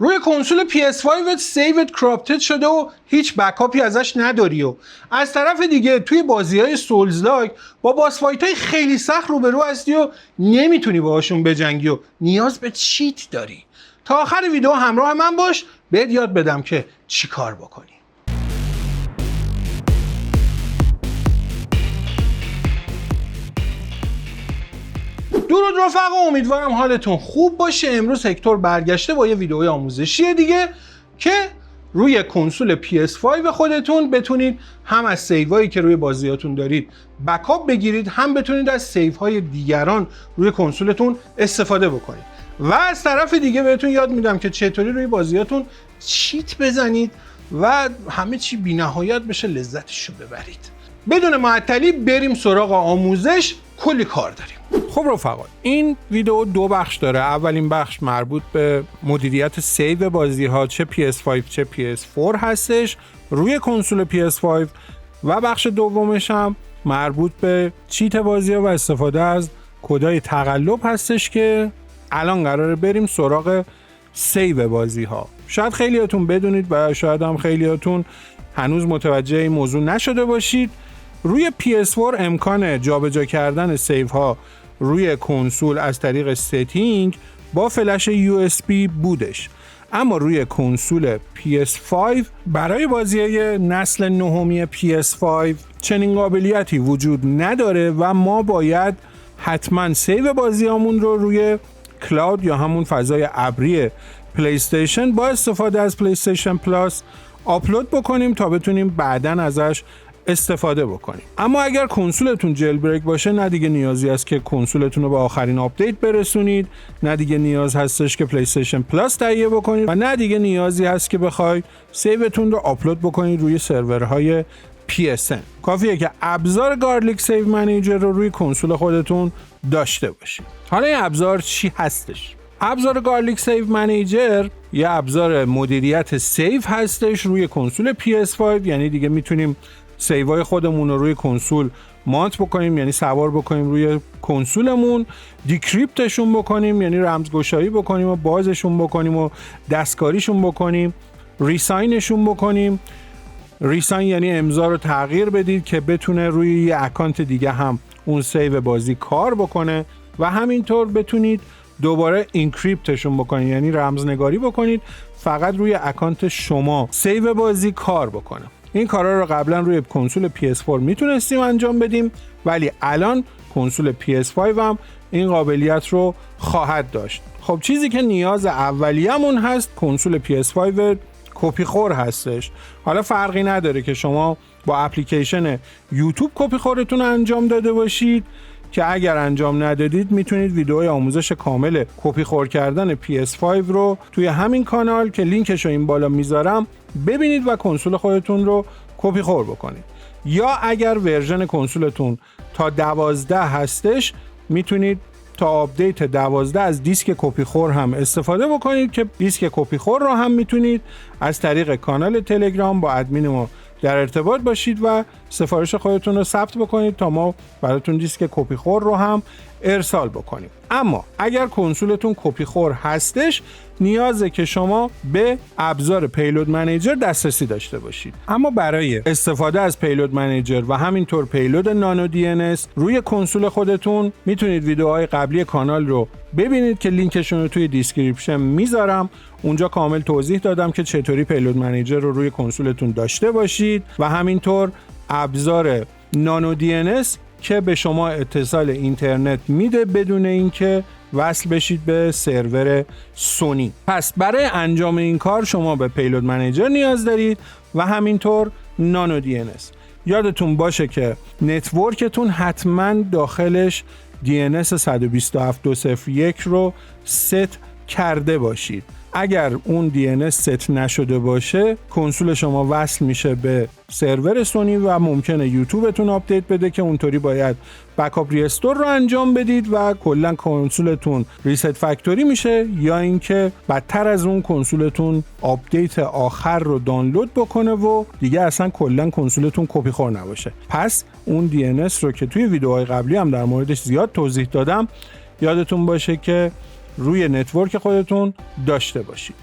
روی کنسول PS5 سیوت کراپتد شده و هیچ بکاپی ازش نداری و از طرف دیگه توی بازی‌های سولز لایک با باس فایت‌های خیلی سخت روبرو هستی و نمیتونی باهاشون بجنگی و نیاز به چیت داری. تا آخر ویدیو همراه من باش بهت یاد بدم که چی کار بکنی. درود رفقا، امیدوارم حالتون خوب باشه. امروز هکتور برگشته با یه ویدئوی آموزشی دیگه که روی کنسول PS5 خودتون بتونید هم از سیوایی که روی بازیاتون دارید بکاپ بگیرید، هم بتونید از سیوهای دیگران روی کنسولتون استفاده بکنید. و از طرف دیگه بهتون یاد میدم که چطوری روی بازیاتون چیت بزنید و همه چی بی‌نهایت بشه، لذتشو ببرید. بدون معطلی بریم سراغ آموزش، کلی کار داریم. خب رفقا، این ویدیو دو بخش داره. اولین بخش مربوط به مدیریت سیو بازی ها، چه PS5 چه PS4 هستش روی کنسول PS5، و بخش دومش هم مربوط به چیت بازی ها و استفاده از کدای تقلب هستش که الان قراره بریم سراغ سیو بازی ها. شاید خیلیاتون بدونید و شاید هم خیلیاتون هنوز متوجه این موضوع نشده باشید. روی PS4 امکان جابجا کردن سیو ها روی کنسول از طریق ستینگ با فلش USB بودش، اما روی کنسول PS5 برای بازی‌های نسل نهمی PS5 چنین قابلیتی وجود نداره و ما باید حتما سیو بازیامون رو روی کلاود یا همون فضای ابری پلی استیشن با استفاده از پلی استیشن پلاس آپلود بکنیم تا بتونیم بعداً ازش استفاده بکنیم. اما اگر کنسولتون جیل بریک باشه، نه دیگه نیازی است که کنسولتون رو به آخرین آپدیت برسونید، نه دیگه نیاز هستش که پلی استیشن پلاس تهیه بکنید و نه دیگه نیازی هست که بخواید سیوتون رو آپلود بکنید روی سرورهای PSN. کافیه که ابزار گارلیک سیو منیجر رو روی کنسول خودتون داشته باشید. حالا این ابزار چی هستش؟ ابزار گارلیک سیو منیجر یه ابزار مدیریت سیو هستش روی کنسول PS5. یعنی دیگه میتونیم سیوهای خودمون رو روی کنسول مانت بکنیم، یعنی سوار بکنیم روی کنسولمون، دیکریپتشون بکنیم، یعنی رمزگشایی بکنیم و بازشون بکنیم و دستکاریشون بکنیم، ریساینشون بکنیم. ریساین یعنی امضا رو تغییر بدید که بتونه روی یه اکانت دیگه هم اون سیو بازی کار بکنه و همینطور بتونید دوباره اینکریپتشون بکنید، یعنی رمزنگاری بکنید فقط روی اکانت شما سیو بازی کار بکنه. این کارا رو قبلا روی کنسول PS4 میتونستیم انجام بدیم، ولی الان کنسول PS5 هم این قابلیت رو خواهد داشت. خب چیزی که نیاز اولیه‌مون هست کنسول PS5 کپی خور هستش. حالا فرقی نداره که شما با اپلیکیشن یوتیوب کپی خورتون انجام داده باشید که اگر انجام ندادید میتونید ویدئوی آموزش کامل کپی خور کردن PS5 رو توی همین کانال که لینکش رو این بالا میذارم ببینید و کنسول خودتون رو کپی خور بکنید. یا اگر ورژن کنسولتون تا 12 هستش میتونید تا آپدیت 12 از دیسک کپی خور هم استفاده بکنید که دیسک کپی خور رو هم میتونید از طریق کانال تلگرام با ادمین ما در ارتباط باشید و سفارش خودتون رو ثبت بکنید تا ما براتون دیسک کپی خور رو هم ارسال بکنیم. اما اگر کنسولتون کپی خور هستش نیازه که شما به ابزار پیلود منیجر دسترسی داشته باشید. اما برای استفاده از پیلود منیجر و همینطور پیلود نانو DNS روی کنسول خودتون میتونید ویدیوهای قبلی کانال رو ببینید که لینکشون رو توی دیسکریپشن میذارم. اونجا کامل توضیح دادم که چطوری پیلود منیجر رو روی کنسولتون داشته باشید و همینطور ابزار نانو DNS که به شما اتصال اینترنت میده بدون اینکه وصل بشید به سرور سونی. پس برای انجام این کار شما به پیلود منیجر نیاز دارید و همینطور نانو DNS. یادتون باشه که نتورکتون حتما داخلش DNS 127.201 رو ست کرده باشید. اگر اون DNS ست نشده باشه کنسول شما وصل میشه به سرور سونی و ممکنه یوتیوبتون آپدیت بده که اونطوری باید بکاپ ریستور رو انجام بدید و کلا کنسولتون ریست فکتوری میشه، یا اینکه بدتر از اون کنسولتون آپدیت آخر رو دانلود بکنه و دیگه اصلا کلا کنسولتون کپی خور نباشه. پس اون DNS رو که توی ویدیوهای قبلی هم در موردش زیاد توضیح دادم یادتون باشه که روی نتورک خودتون داشته باشید.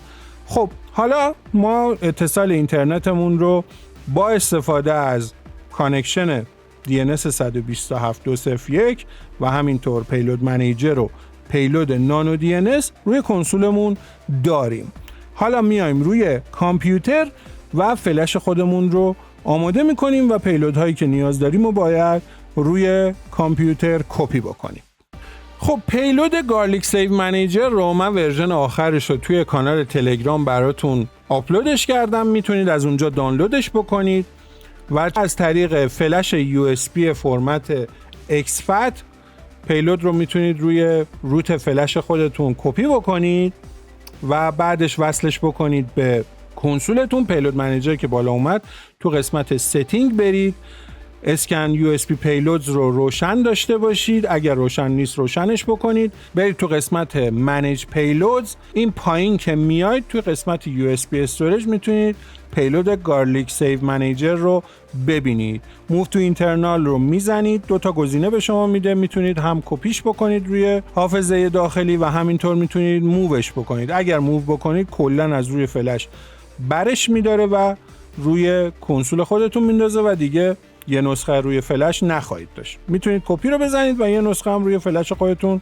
خب حالا ما اتصال اینترنتمون رو با استفاده از کانکشن DNS 127.2.0.1 و همینطور پیلود منیجر و پیلود نانو DNS روی کنسولمون داریم. حالا میایم روی کامپیوتر و فلش خودمون رو آماده میکنیم و پیلودهایی که نیاز داریم رو باید روی کامپیوتر کپی بکنیم. خب پیلود گارلیک سیو منیجر رو من ورژن آخرش رو توی کانال تلگرام براتون آپلودش کردم، میتونید از اونجا دانلودش بکنید و از طریق فلش USB فرمت exFAT پیلود رو میتونید روی روت فلش خودتون کپی بکنید و بعدش وصلش بکنید به کنسولتون. پیلود منیجر که بالا اومد تو قسمت ستینگ برید، اسکن USB پیلودز رو روشن داشته باشید، اگر روشن نیست روشنش بکنید، برید تو قسمت منیج پیلودز، این پایین که میاید توی قسمت USB استوریج میتونید پیلود گارلیک سیو منیجر رو ببینید. موو تو اینترنال رو میزنید، 2 تا گزینه به شما میده، میتونید هم کپیش بکنید روی حافظه داخلی و همینطور میتونید مووش بکنید. اگر موو بکنید کلا از روی فلش برش میداره و روی کنسول خودتون میندازه و دیگه یه نسخه روی فلش نخواهید داشت. میتونید کپی رو بزنید و یه نسخه هم روی فلش خودتون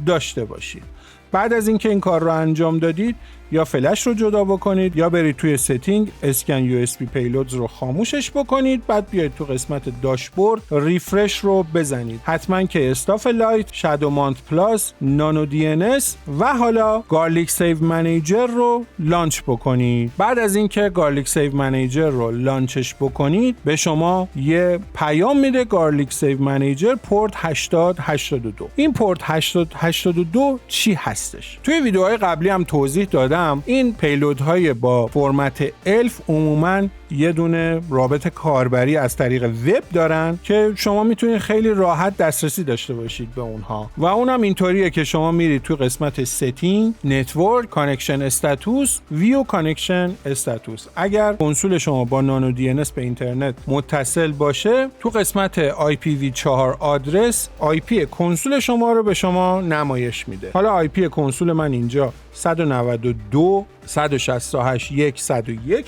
داشته باشید. بعد از اینکه این کار رو انجام دادید یا فلش رو جدا بکنید یا برید توی ستینگ اسکن USB پیلودز رو خاموشش بکنید، بعد بیاید تو قسمت داشبورد ریفرش رو بزنید. حتما که استاف لایت، شادو مانت پلاس، نانو DNS و حالا گارلیک سیو منیجر رو لانچ بکنید. بعد از اینکه گارلیک سیو منیجر رو لانچش بکنید به شما یه پیام میده گارلیک سیو منیجر پورت 8082. این پورت 8082 چی هستش؟ توی ویدیوهای قبلی هم توضیح دادم. این پیلودهای با فرمت الف عموماً یه دونه رابط کاربری از طریق وب دارن که شما میتونید خیلی راحت دسترسی داشته باشید به اونها و اونم اینطوریه که شما میرید توی قسمت ستینگ، نتورک، کانکشن استاتوس، ویو کانکشن استاتوس. اگر کنسول شما با نانو DNS به اینترنت متصل باشه تو قسمت IPv4 آدرس IP کنسول شما رو به شما نمایش میده. حالا IP کنسول من اینجا 192.168.1.101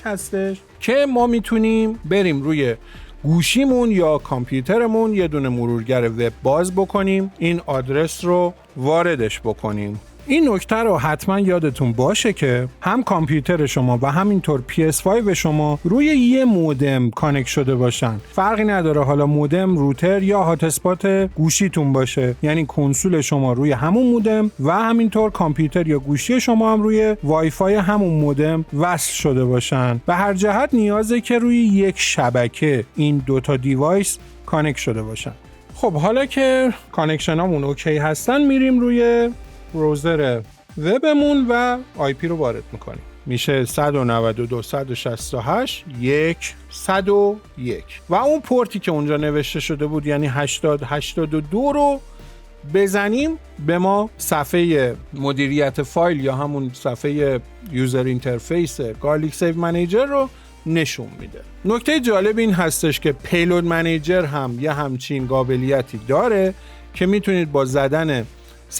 هستش که ما میتونیم بریم روی گوشیمون یا کامپیوترمون یه دونه مرورگر وب باز بکنیم، این آدرس رو واردش بکنیم. این نکته رو حتما یادتون باشه که هم کامپیوتر شما و همینطور PS5 شما روی یه مودم کانکت شده باشن. فرقی نداره حالا مودم، روتر یا هات اسپات گوشیتون باشه، یعنی کنسول شما روی همون مودم و همینطور کامپیوتر یا گوشی شما هم روی وای فای همون مودم وصل شده باشن. به هر جهت نیازه که روی یک شبکه این 2 تا دیوایس کانکت شده باشن. خب حالا که کانکشنامون اوکی هستن میریم روی براوزر وبمون و IP رو وارد میکنیم. میشه 192.168.1.101 و اون پورتی که اونجا نوشته شده بود یعنی 8082 رو بزنیم به ما صفحه مدیریت فایل یا همون صفحه یوزر اینترفیس گارلیک سیو منیجر رو نشون میده. نکته جالب این هستش که پیلود منیجر هم یه همچین قابلیتی داره که میتونید با زدن 192.168.1.1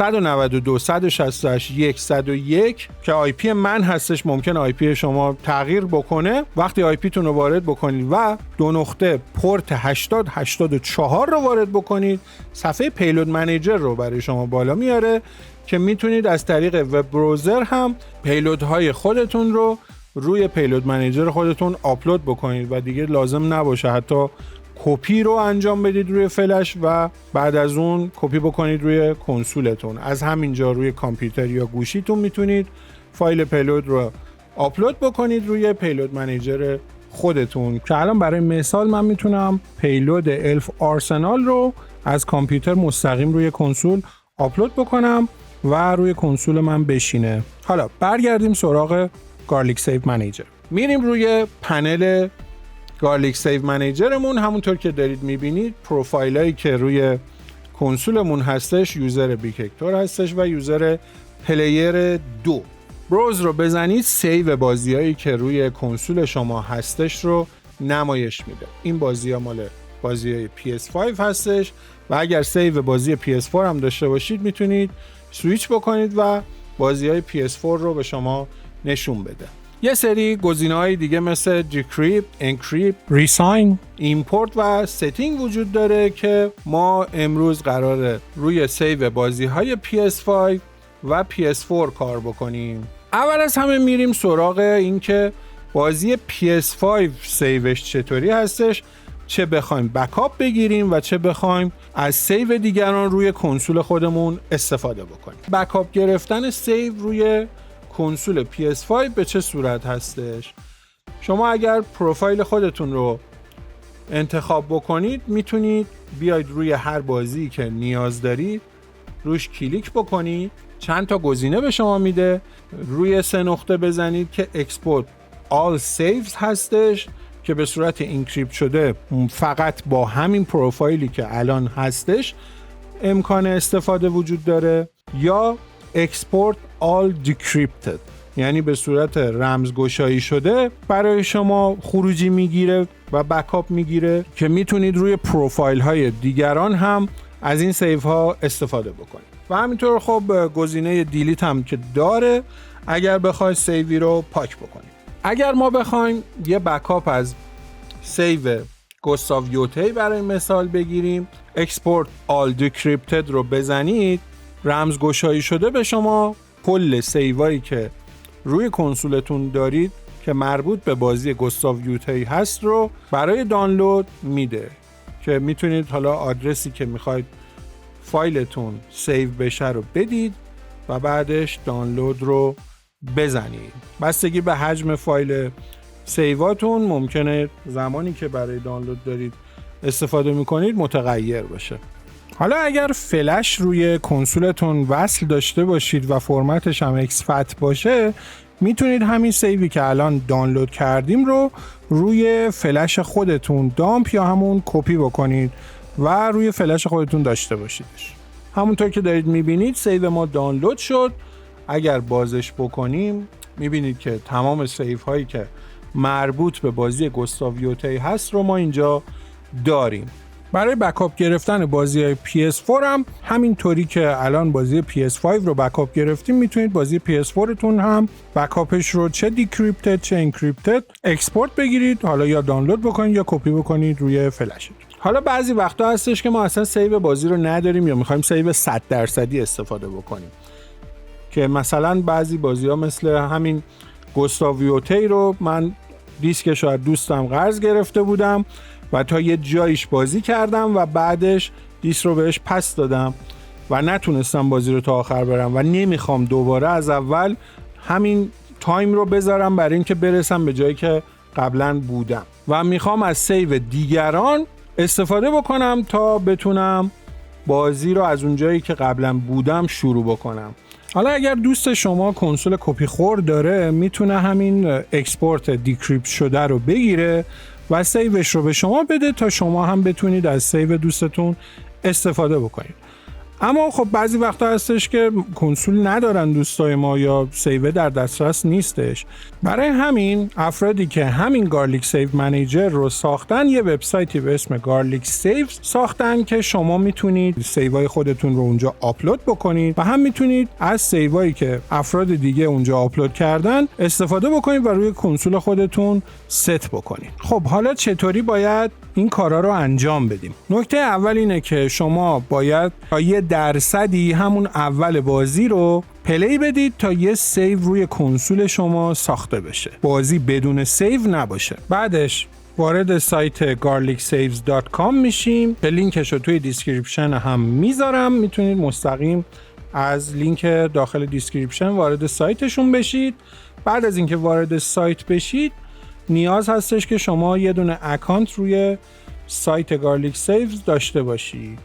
که IP من هستش، ممکن IP شما تغییر بکنه. وقتی IP تون رو وارد بکنید و 2 نقطه پورت 8084 رو وارد بکنید، صفحه پیلود منیجر رو برای شما بالا میاره که میتونید از طریق وب براوزر هم پیلودهای خودتون رو روی پیلود منیجر خودتون آپلود بکنید و دیگه لازم نباشه حتی کپی رو انجام بدید روی فلش و بعد از اون کپی بکنید روی کنسولتون. از همینجا روی کامپیوتر یا گوشیتون میتونید فایل پیلود رو آپلود بکنید روی پیلود منیجر خودتون. که الان برای مثال من میتونم پیلود الف آرسنال رو از کامپیوتر مستقیم روی کنسول آپلود بکنم و روی کنسول من بشینه. حالا برگردیم سراغ گارلیک سیو منیجر. میریم روی پنل گارلیک سیو منیجرمون. همونطور که دارید میبینید پروفایلایی که روی کنسولمون هستش یوزر بیککتور هستش و یوزر پلیر 2. براوز رو بزنید، سیو بازیایی که روی کنسول شما هستش رو نمایش میده. این بازی‌ها مال بازی‌های PS5 هستش و اگر سیو بازی PS4 هم داشته باشید میتونید سویچ بکنید و بازی‌های PS4 رو به شما نشون بده. یه سری گزینه‌های دیگه مثل decrypt، encrypt، resign، import و setting وجود داره که ما امروز قراره روی سیو بازی‌های PS5 و PS4 کار بکنیم. اول از همه میریم سراغ این که بازی PS5 سیوش چطوری هستش، چه بخوایم بکاپ بگیریم و چه بخوایم از سیو دیگران روی کنسول خودمون استفاده بکنیم. بکاپ گرفتن سیو روی کنسول PS5 به چه صورت هستش؟ شما اگر پروفایل خودتون رو انتخاب بکنید میتونید بیاید روی هر بازی که نیاز دارید روش کلیک بکنید، چند تا گزینه به شما میده، روی 3 نقطه بزنید که Export All Saves هستش که به صورت اینکریپت شده فقط با همین پروفایلی که الان هستش امکان استفاده وجود داره، یا Export All Decrypted یعنی به صورت رمزگشایی شده برای شما خروجی میگیره و بکاپ میگیره که میتونید روی پروفایل های دیگران هم از این سیو ها استفاده بکنید. و همینطور خب گزینه دیلیت هم که داره اگر بخواید سیوی رو پاک بکنید. اگر ما بخوایم یه بکاپ از سیو گوستاو یوتی برای مثال بگیریم، Export All Decrypted رو بزنید، رمزگشایی شده به شما کل سیوایی که روی کنسولتون دارید که مربوط به بازی گوستاو یوتی هست رو برای دانلود میده که میتونید حالا آدرسی که میخواید فایلتون سیو بشه رو بدید و بعدش دانلود رو بزنید. بستگی به حجم فایل سیواتون ممکنه زمانی که برای دانلود دارید استفاده میکنید متغیر باشه. حالا اگر فلش روی کنسولتون وصل داشته باشید و فرمتش هم XFAT باشه، میتونید همین سیوی که الان دانلود کردیم رو روی فلش خودتون دامپ یا همون کپی بکنید و روی فلش خودتون داشته باشیدش. همونطور که دارید میبینید سیو ما دانلود شد. اگر بازش بکنیم میبینید که تمام سیو هایی که مربوط به بازی گوستاو یوتی هست رو ما اینجا داریم. برای بکاپ گرفتن بازی های PS4 هم همینطوری که الان بازی PS5 رو بکاپ گرفتیم میتونید بازی PS4 تون هم بکاپش رو چه دیکریپتد چه انکریپتد اکسپورت بگیرید، حالا یا دانلود بکنید یا کپی بکنید روی فلشتون. حالا بعضی وقتا هستش که ما اصلا سیو بازی رو نداریم یا میخوایم سیو 100% استفاده بکنیم که مثلا بعضی بازی ها مثل همین گوستاو یوتی رو من دیسکش رو از دوستم قرض گرفته بودم و تا یه جایش بازی کردم و بعدش دیسک رو بهش پس دادم و نتونستم بازی رو تا آخر برم و نمیخوام دوباره از اول همین تایم رو بذارم برای اینکه برسم به جایی که قبلا بودم و میخوام از سیو دیگران استفاده بکنم تا بتونم بازی رو از اون جایی که قبلا بودم شروع بکنم. حالا اگر دوست شما کنسول کپی خور داره میتونه همین اکسپورت دیکریپت شده رو بگیره و سیوش رو به شما بده تا شما هم بتونید از سیو دوستتون استفاده بکنید. اما خب بعضی وقتا هستش که کنسول ندارن دوستای ما یا سیو در دسترس نیستش. برای همین افرادی که همین گارلیک سیو منیجر رو ساختن یه وبسایتی به اسم گارلیک سیوز ساختن که شما میتونید سیوهای خودتون رو اونجا آپلود بکنید و هم میتونید از سیوهایی که افراد دیگه اونجا آپلود کردن استفاده بکنید و روی کنسول خودتون ست بکنید. خب حالا چطوری باید این کارا رو انجام بدیم؟ نکته اول اینه که شما باید تا یه درصدی همون اول بازی رو پلی بدید تا یه سیو روی کنسول شما ساخته بشه، بازی بدون سیو نباشه. بعدش وارد سایت garlicsaves.com میشیم که لینکش رو توی دیسکریپشن هم میذارم، میتونید مستقیم از لینک داخل دیسکریپشن وارد سایتشون بشید. بعد از اینکه وارد سایت بشید نیاز هستش که شما یه دونه اکانت روی سایت گارلیک سیوز داشته باشید.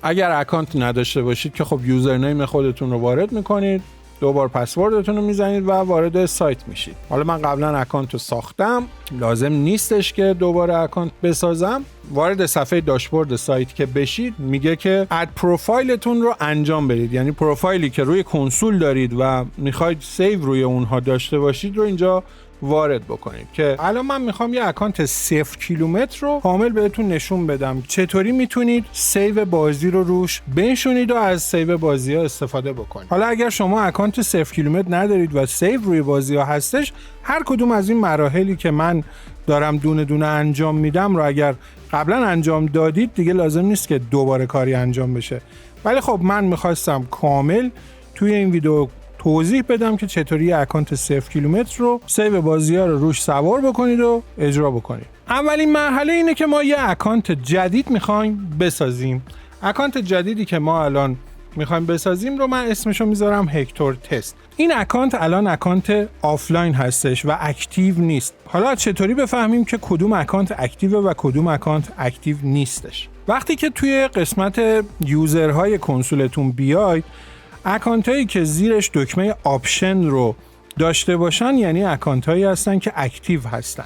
اگر اکانت نداشته باشید که خب یوزرنیم خودتون رو وارد میکنید، دوبار پسوردتون رو میزنید و وارد سایت میشید. حالا من قبلا اکانت رو ساختم، لازم نیستش که دوباره اکانت بسازم. وارد صفحه داشبورد سایت که بشید میگه که اد پروفایلتون رو انجام بدید، یعنی پروفایلی که روی کنسول دارید و میخواید سیو روی اونها داشته باشید رو اینجا وارد بکنید. که الان من میخوام یه اکانت 0 کیلومتر رو کامل بهتون نشون بدم چطوری میتونید سیو بازی رو روش بنشونید و از سیو بازی ها استفاده بکنید. حالا اگر شما اکانت 0 کیلومتر ندارید و سیو روی بازی ها هستش، هر کدوم از این مراحلی که من دارم دونه دونه انجام میدم رو اگر قبلا انجام دادید دیگه لازم نیست که دوباره کاری انجام بشه. ولی خب من میخواستم کامل توی این ویدیو توضیح بدم که چطوری اکانت 0 کیلومتر رو سیو بازی‌ها رو روش سوار بکنید و اجرا بکنید. اولین مرحله اینه که ما یه اکانت جدید می‌خوایم بسازیم. اکانت جدیدی که ما الان می‌خوایم بسازیم رو من اسمشو میذارم هکتور تست. این اکانت الان اکانت آفلاین هستش و اکتیو نیست. حالا چطوری بفهمیم که کدوم اکانت اکتیوه و کدوم اکانت اکتیو نیستش؟ وقتی که توی قسمت یوزرهای کنسولتون بیاید، اکانت هایی که زیرش دکمه آپشن رو داشته باشن یعنی اکانت هایی هستن که اکتیو هستن.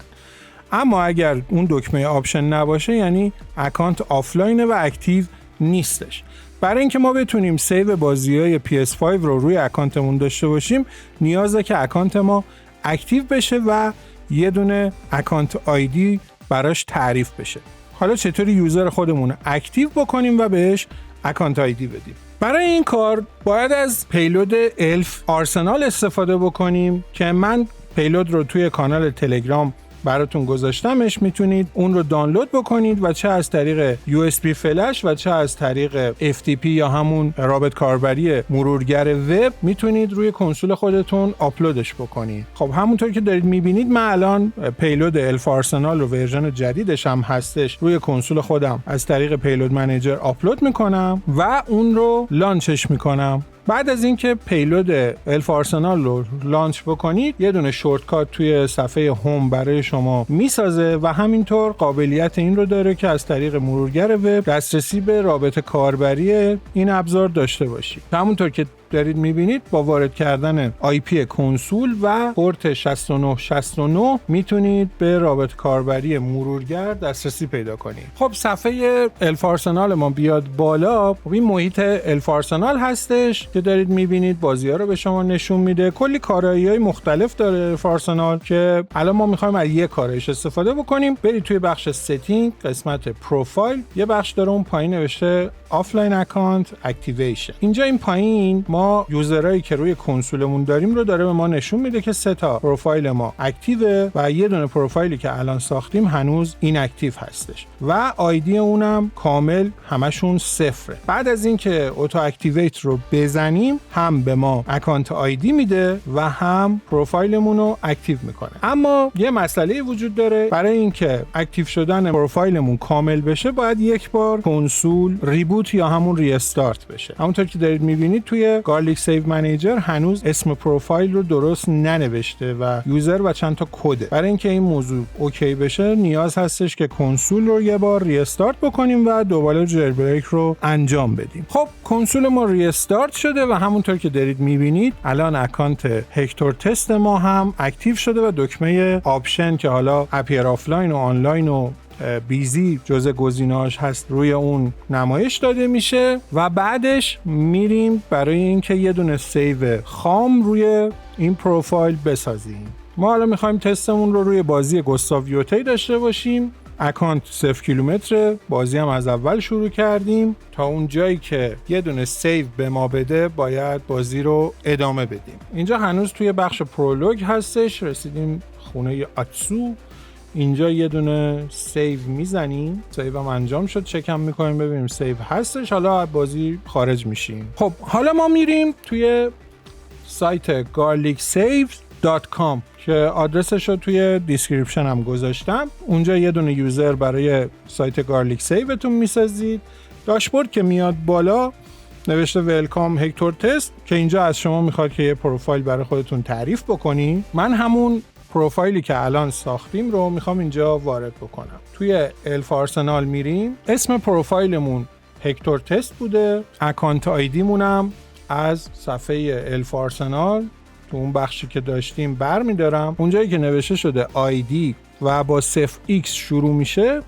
اما اگر اون دکمه آپشن نباشه یعنی اکانت آفلاینه و اکتیو نیستش. برای اینکه ما بتونیم سیو بازی‌های PS5 رو روی اکانتمون داشته باشیم نیازه که اکانت ما اکتیو بشه و یه دونه اکانت آیدی براش تعریف بشه. حالا چطوری یوزر خودمون اکتیو بکنیم و بهش اکانت آیدی بدیم؟ برای این کار باید از پیلود الف آرسنال استفاده بکنیم که من پیلود رو توی کانال تلگرام براتون گذاشتمش. میتونید اون رو دانلود بکنید و چه از طریق USB فلش و چه از طریق FTP یا همون رابط کاربری مرورگر وب میتونید روی کنسول خودتون آپلودش بکنید. خب همونطور که دارید میبینید من الان پیلود الف آرسنال رو ورژن جدیدش هم هستش روی کنسول خودم از طریق پیلود منیجر آپلود میکنم و اون رو لانچش میکنم. بعد از اینکه پیلود الف آرسنال رو لانچ بکنید یه دونه شورتکات توی صفحه هوم برای شما میسازه و همینطور قابلیت این رو داره که از طریق مرورگر وب دسترسی به رابط کاربری این ابزار داشته باشید. همونطور که دارید میبینید با وارد کردن IP کنسول و پورت 6969 میتونید به رابط کاربری مرورگر دسترسی پیدا کنید. خب صفحه الف آرسنال ما بیاد بالا، خب این محیط الف آرسنال هستش که دارید میبینید بازی‌ها رو به شما نشون میده. کلی کارایی‌های مختلف داره الف آرسنال که الان ما میخوایم از یک کارش استفاده بکنیم. برید توی بخش ستینگ قسمت پروفایل، یه بخش داره اون پایین نوشته آفلاین اکانت اکتیویشن. اینجا این پایین ما یوزرایی که روی کنسولمون داریم رو داره به ما نشون میده که 3 تا پروفایل ما اکتیوه و یه دونه پروفایلی که الان ساختیم هنوز این اکتیو هستش و آیدی اونم کامل همشون 0. بعد از اینکه اوتو اکتیویت رو بزنیم هم به ما اکانت آیدی میده و هم پروفایلمون رو اکتیو میکنه. اما یه مسئله وجود داره، برای اینکه اکتیو شدن پروفایلمون کامل بشه باید یک بار کنسول ریبوت یا همون ریستارت بشه. همونطور که دارید میبینید توی گارلیک سیو منیجر هنوز اسم پروفایل رو درست ننوشته و یوزر و چند تا کده. برای اینکه این موضوع اوکی بشه نیاز هستش که کنسول رو یه بار ریستارت بکنیم و دوباره جیلبریک رو انجام بدیم. خب کنسول ما ریستارت شده و همونطور که دارید میبینید الان اکانت هکتور تست ما هم اکتیو شده و دکمه آپشن که حالا اپیر آفلاین و آنلاین و بیزی جزء گزینه‌هاش هست روی اون نمایش داده میشه و بعدش میریم برای اینکه یه دونه سیو خام روی این پروفایل بسازیم. ما حالا میخوایم تستمون رو روی بازی گوستاو یوتی داشته باشیم. اکانت 0 کیلومتر، بازی هم از اول شروع کردیم. تا اون جایی که یه دونه سیو به ما بده باید بازی رو ادامه بدیم. اینجا هنوز توی بخش پرولوگ هستش، رسیدیم خونه آتسو. اینجا یه دونه سیو میزنیم، سیو هم انجام شد، چکم میکنیم ببینیم سیو هستش، حالا بازی خارج میشیم. خب حالا ما میریم توی سایت garlicsave.com که آدرسش رو توی دیسکریپشن هم گذاشتم. اونجا یه دونه یوزر برای سایت گارلیک سیوتون میسازید. داشبورد که میاد بالا نوشته ویلکام هکتور تست که اینجا از شما میخواد که یه پروفایل برای خودتون تعریف بکنی. من همون پروفایلی که الان ساختیم رو میخوام اینجا وارد بکنم. توی الف آرسنال میریم، اسم پروفایلمون هکتور تست بوده، اکانت آیدیمونم از صفحه الف آرسنال تو اون بخشی که داشتیم برمیدارم. اونجایی که نوشته شده آیدی و با 0x شروع میشه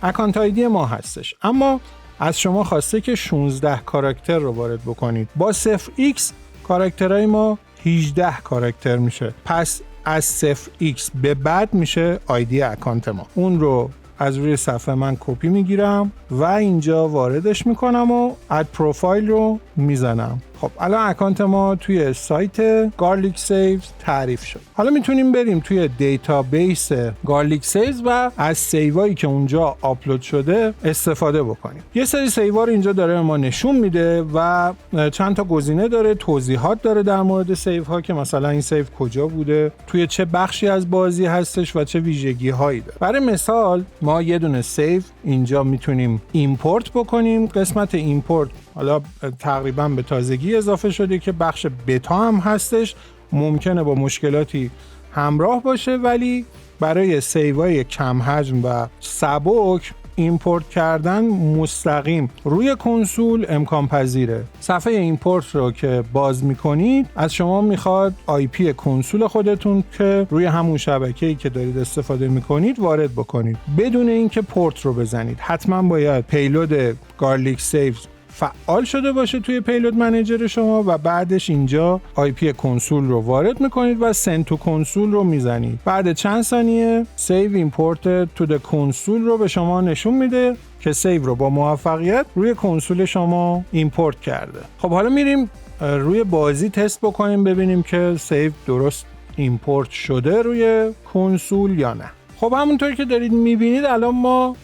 اکانت آیدی ما هستش، اما از شما خواسته که 16 کاراکتر رو وارد بکنید. با 0x کاراکترهای ما 18 کاراکتر میشه، پس از 0x به بعد میشه آیدی اکانت ما. اون رو از روی صفحه من کپی میگیرم و اینجا واردش میکنم و اد پروفایل رو میزنم. خب الان اکانت ما توی سایت گارلیک سیوز تعریف شد. حالا میتونیم بریم توی دیتابیس گارلیک سیوز و از سیوایی که اونجا آپلود شده استفاده بکنیم. یه سری سیوا رو اینجا داره ما نشون میده و چند تا گزینه داره، توضیحات داره در مورد سیو ها که مثلا این سیو کجا بوده، توی چه بخشی از بازی هستش و چه ویژگی هایی داره. برای مثال ما یه دونه سیو اینجا میتونیم ایمپورت بکنیم. قسمت ایمپورت حالا تقریبا به تازگی اضافه شده که بخش بتا هم هستش، ممکنه با مشکلاتی همراه باشه، ولی برای سیوای کم حجم و سبک ایمپورت کردن مستقیم روی کنسول امکان پذیره. صفحه ایمپورت رو که باز میکنید از شما میخواد آی پی کنسول خودتون که روی همون شبکه‌ای که دارید استفاده میکنید وارد بکنید بدون اینکه پورت رو بزنید. حتما باید پیلود گارلیک سیوز فعال شده باشه توی پیلود منیجر شما و بعدش اینجا آی پی کنسول رو وارد میکنید و سند تو کنسول رو میزنید. بعد چند ثانیه سیو ایمپورت تو د کنسول رو به شما نشون میده که سیو رو با موفقیت روی کنسول شما ایمپورت کرده. خب حالا میریم روی بازی تست بکنیم ببینیم که سیو درست ایمپورت شده روی کنسول یا نه. خب همونطور که دارید میبینید الان ما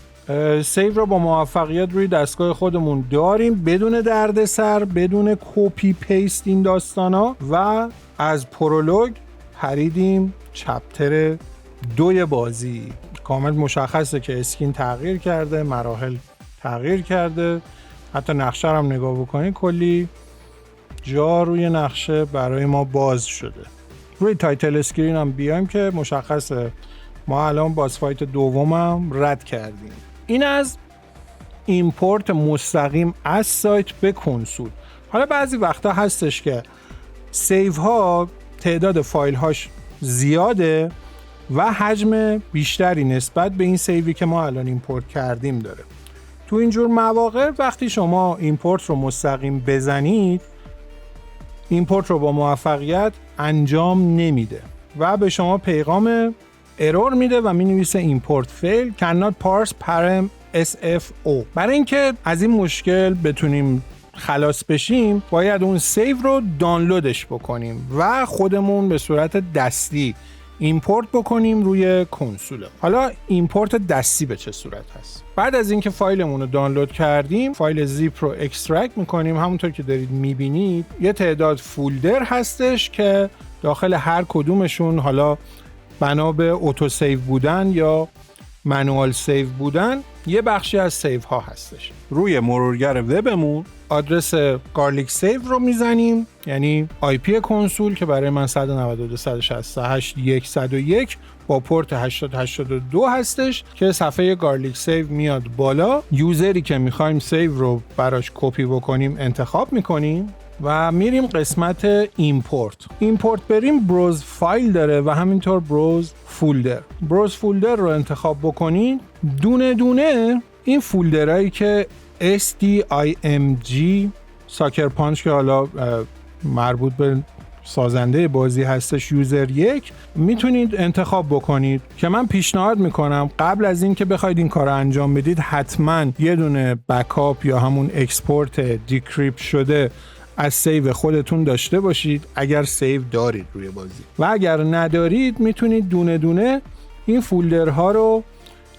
سیو رو با موفقیت روی دستگاه خودمون داریم بدون دردسر، بدون کپی پیست این داستانا، و از پرولوگ پریدیم چپتر 2 بازی. کامل مشخصه که اسکین تغییر کرده، مراحل تغییر کرده، حتی نقشه رو هم نگاه بکنید کلی جا روی نقشه برای ما باز شده. روی تایتل اسکرین هم بیایم که مشخصه ما الان باز فایت دومم رد کردیم. این از ایمپورت مستقیم از سایت به کنسول. حالا بعضی وقتا هستش که سیو ها تعداد فایل هاش زیاده و حجم بیشتری نسبت به این سیوی که ما الان ایمپورت کردیم داره. تو اینجور مواقع وقتی شما ایمپورت رو مستقیم بزنید ایمپورت رو با موفقیت انجام نمیده و به شما پیغام ارور میده و مینویسه import fail cannot parse param sfo. برای اینکه از این مشکل بتونیم خلاص بشیم باید اون سیو رو دانلودش بکنیم و خودمون به صورت دستی ایمپورت بکنیم روی کنسول. حالا ایمپورت دستی به چه صورت هست؟ بعد از اینکه فایلمون رو دانلود کردیم فایل زیپ رو اکسترکت میکنیم. همونطور که دارید میبینید یه تعداد فولدر هستش که داخل هر کدومشون حالا بنا به اوتو سیو بودن یا منوال سیو بودن یه بخشی از سیو ها هستش. روی مرورگر وبمون آدرس گارلیک سیو رو میزنیم، یعنی آی پی کنسول که برای من 192.168.101 با پورت 8082 هستش که صفحه گارلیک سیو میاد بالا. یوزری که میخوایم سیو رو براش کپی بکنیم انتخاب میکنیم و میریم قسمت ایمپورت بریم بروز فایل داره و همینطور بروز فولدر رو انتخاب بکنید. دونه دونه این فولدرهایی که STIMG ساکر پانچ که حالا مربوط به سازنده بازی هستش یوزر 1 میتونید انتخاب بکنید که من پیشنهاد میکنم قبل از این که بخواید این کار رو انجام بدید حتما یه دونه بکاپ یا همون اکسپورت دیکریپت شده از سیو خودتون داشته باشید اگر سیو دارید روی بازی، و اگر ندارید میتونید دونه دونه این فولدرها رو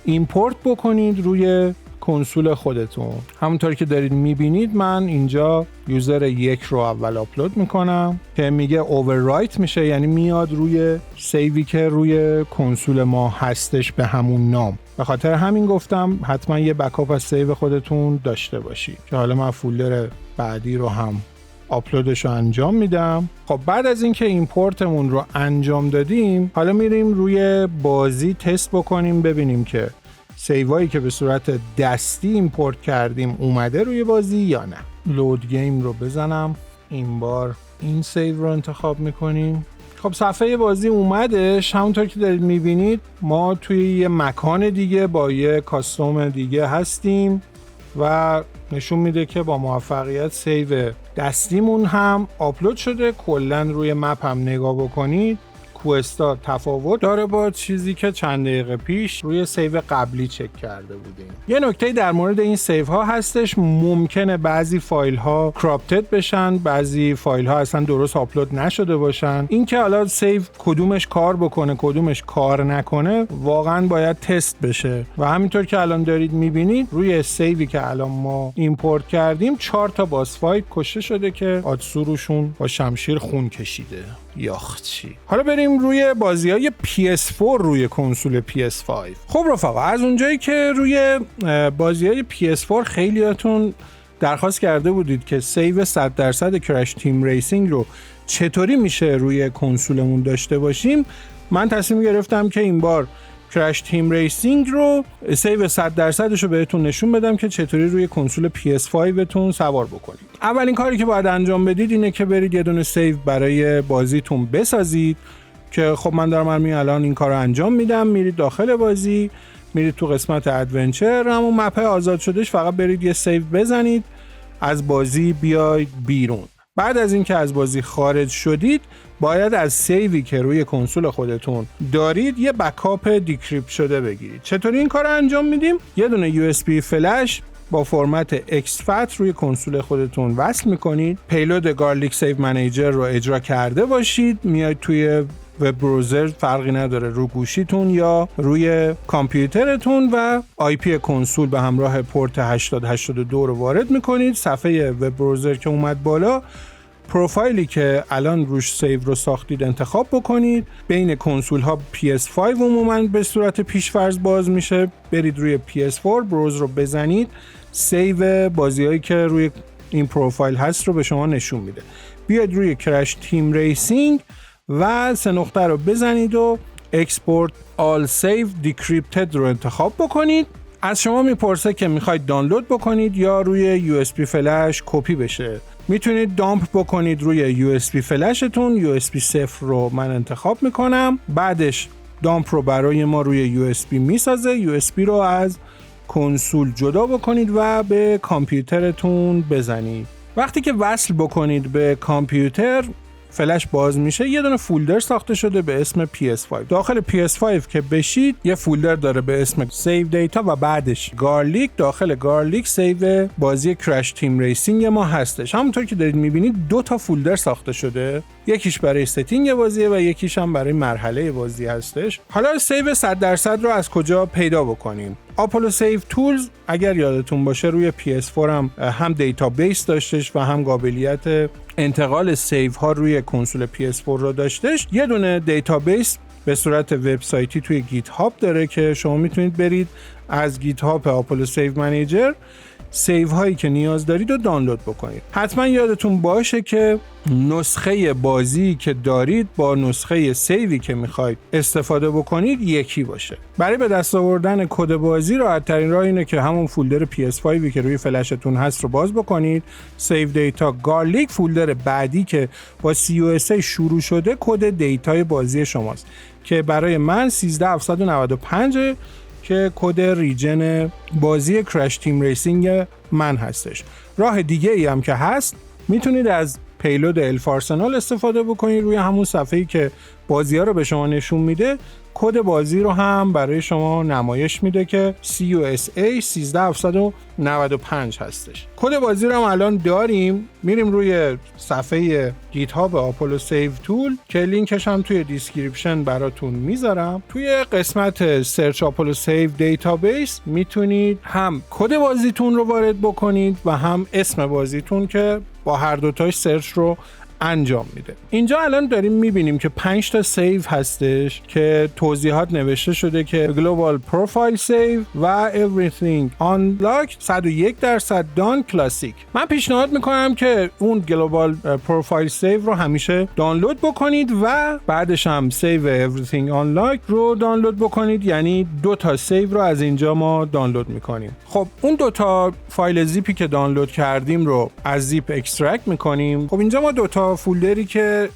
ایمپورت بکنید روی کنسول خودتون. همونطور که دارید میبینید من اینجا یوزر 1 رو اول آپلود میکنم که میگه اووررایت میشه، یعنی میاد روی سیوی که روی کنسول ما هستش به همون نام. به خاطر همین گفتم حتما یه بکاپ از سیو خودتون داشته باشید که حالا من فولدر بعدی رو هم آپلودش رو انجام میدم. خب بعد از اینکه ایمپورتمون رو انجام دادیم حالا میریم روی بازی تست بکنیم ببینیم که سیوایی که به صورت دستی ایمپورت کردیم اومده روی بازی یا نه. لود گیم رو بزنم، این بار این سیو رو انتخاب میکنیم خب صفحه بازی اومدش. همونطور که دارید میبینید ما توی یه مکان دیگه با یه کاستوم دیگه هستیم و نشون میده که با موفقیت سیو دستیمون هم آپلود شده. کلا روی مپ هم نگاه بکنید کوستا تفاوت داره با چیزی که چند دقیقه پیش روی سیو قبلی چک کرده بودیم. یه نکته در مورد این سیو ها هستش، ممکنه بعضی فایل ها کراپتد بشن، بعضی فایل ها اصلا درست آپلود نشده باشن. اینکه حالا سیو کدومش کار بکنه کدومش کار نکنه واقعا باید تست بشه و همینطور که الان دارید میبینید روی سیوی که الان ما ایمپورت کردیم 4 تا باس فایت کشته شده که آتسوروشون با شمشیر خون کشیده. یاخچی. حالا بریم روی بازی‌های PS4 روی کنسول PS5. خب رفقا، از اونجایی که روی بازی‌های PS4 خیلیاتون درخواست کرده بودید که سیو 100% کرش تیم ریسینگ رو چطوری میشه روی کنسولمون داشته باشیم، من تصمیم گرفتم که این بار کرش تیم ریسینگ رو سیو 100% رو بهتون نشون بدم که چطوری روی کنسول PS5 تون سوار بکنید. اولین کاری که باید انجام بدید اینه که برید یه دونه سیو برای بازیتون بسازید که خب من دارم الان این کار رو انجام میدم. میرید داخل بازی، میرید تو قسمت ادونچر، همون مپ آزاد شدهش فقط برید یه سیو بزنید، از بازی بیاید بیرون. بعد از اینکه از بازی خارج شدید باید از سیوی که روی کنسول خودتون دارید یه بکاپ دیکریپت شده بگیرید. چطوری این کار رو انجام میدیم؟ یه دونه USB فلش با فرمت exFAT روی کنسول خودتون وصل میکنید. پیلود گارلیک سیو منیجر رو اجرا کرده باشید، میاید توی وب براوزر، فرقی نداره رو گوشیتون یا روی کامپیوترتون، و IP کنسول به همراه پورت 8082 رو وارد میکنید. صفحه وب براوزر که اومد بالا، پروفایلی که الان روش سیو رو ساختید انتخاب بکنید. بین کنسول ها PS5 عموما به صورت پیش‌فرض باز میشه. برید روی PS4 بروز رو بزنید، سیو بازیایی که روی این پروفایل هست رو به شما نشون میده. بیاید روی کرش تیم ریسینگ و 3 نقطه رو بزنید و اکسپورت آل سیو دیکریپتد رو انتخاب بکنید. از شما میپرسه که میخواید دانلود بکنید یا روی USB فلش کپی بشه. میتونید دامپ بکنید روی USB فلشتون. USB 0 رو من انتخاب میکنم. بعدش دامپ رو برای ما روی USB میسازه. USB رو از کنسول جدا بکنید و به کامپیوترتون بزنید. وقتی که وصل بکنید به کامپیوتر، فلش باز میشه. یه دونه فولدر ساخته شده به اسم PS5. داخل PS5 که بشید یه فولدر داره به اسم سیو دیتا و بعدش گارلیک. داخل گارلیک سیو بازی کرش تیم ریسینگ ما هستش. همونطور که دارید میبینید 2 تا فولدر ساخته شده، یکیش برای ستینگ بازیه و یکیش هم برای مرحله بازی هستش. حالا سیو 100% رو از کجا پیدا بکنیم؟ آپولو سیو تولز اگر یادتون باشه روی PS4 هم دیتابیس داشتش و هم قابلیت انتقال سیو ها روی کنسول PS4 رو داشتش. یه دونه دیتابیس به صورت وبسایتی توی گیت هاب داره که شما میتونید برید از گیت هاب آپولو سیو منیجر سیو هایی که نیاز دارید رو دانلود بکنید. حتما یادتون باشه که نسخه بازی که دارید با نسخه سیوی که میخواید استفاده بکنید یکی باشه. برای به دست آوردن کد بازی راحت ترین راه اینه که همون فولدر PS5 که روی فلشتون هست رو باز بکنید. سیو دیتا گارلیک، فولدر بعدی که با CUSA شروع شده کد دیتای بازی شماست که برای من 13795 که کد ریجن بازی کرش تیم ریسینگ من هستش. راه دیگه ای هم که هست، میتونید از پیلود الفارسنال استفاده بکنید. روی همون صفحه‌ای که بازی‌ها رو به شما نشون میده کد بازی رو هم برای شما نمایش میده که CUSA 13795 هستش. کد بازی رو هم الان داریم. میریم روی صفحه گیت هاب آپولو سیو تول که لینکش هم توی دیسکریپشن براتون میذارم. توی قسمت سرچ آپولو سیو دیتابیس میتونید هم کد بازیتون رو وارد بکنید و هم اسم بازیتون که با هر دوتاش سرچ رو انجام میده. اینجا الان داریم میبینیم که 5 تا سیو هستش که توضیحات نوشته شده که Global Profile Save و Everything Unlocked 101% Done Classic. من پیشنهاد میکنم که اون Global Profile Save رو همیشه دانلود بکنید و بعدش هم Save Everything Unlocked رو دانلود بکنید، یعنی 2 تا سیو رو از اینجا ما دانلود میکنیم. خب اون 2 تا فایل زیپی که دانلود کردیم رو از زیپ اکسترکت میکنیم. خب اینجا ما 2 تا تا فولدری که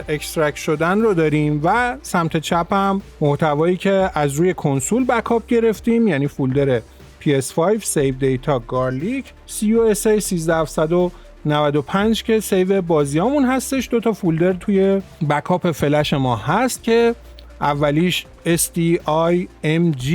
اکسترکت شدن رو داریم و سمت چپ هم محتوایی که از روی کنسول بکاپ گرفتیم، یعنی فولدر PS5 سیو دیتا گارلیک CUSA 13795 که سیو بازیامون هستش. 2 تا فولدر توی بکاپ فلش ما هست که اولیش SDIMG